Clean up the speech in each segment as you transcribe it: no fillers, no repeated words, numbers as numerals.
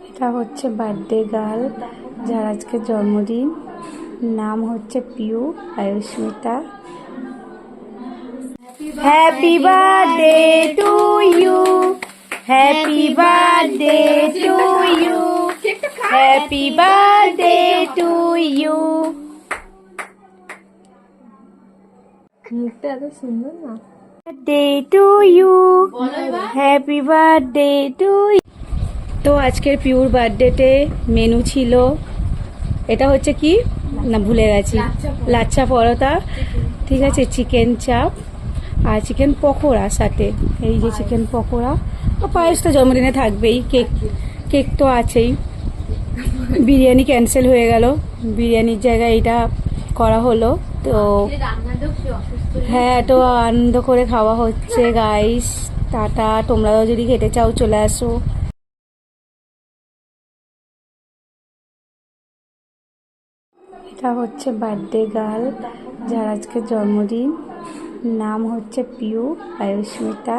এটা হচ্ছে birthday girl, যার আজকে জন্মদিন। নাম হচ্ছে Piu Ayushmita. Happy birthday to you, happy birthday to you, happy birthday to you. মুখটা এত সুন্দর না। Birthday to you, happy birthday to you. তো আজকের পিউর বার্থডেতে মেনু ছিল, এটা হচ্ছে কি না ভুলে গেছি, লাচ্ছা পরোটা, ঠিক আছে, চিকেন চাপ আর চিকেন পকোড়া সাথে। এই যে চিকেন পকোড়া, পায়েস তো জন্মদিনে থাকবেই, কেক কেক তো আছেই। বিরিয়ানি ক্যান্সেল হয়ে গেল, বিরিয়ানির জায়গায় এটা করা হলো। তো হ্যাঁ, তো আনন্দ করে খাওয়া হচ্ছে গাইস। টাটা, তোমরাও যদি খেতে চাও চলে আসো। এটা হচ্ছে বার্থডে গার্ল, যার আজকে জন্মদিন। নাম হচ্ছে Piu Ayushmita.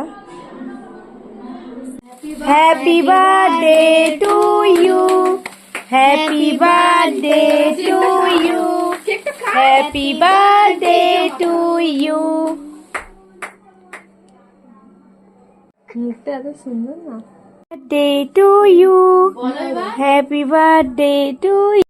Happy birthday to you, happy birthday to you, happy birthday to you. মুখটা এত সুন্দর না। Birthday to you, happy birthday to you.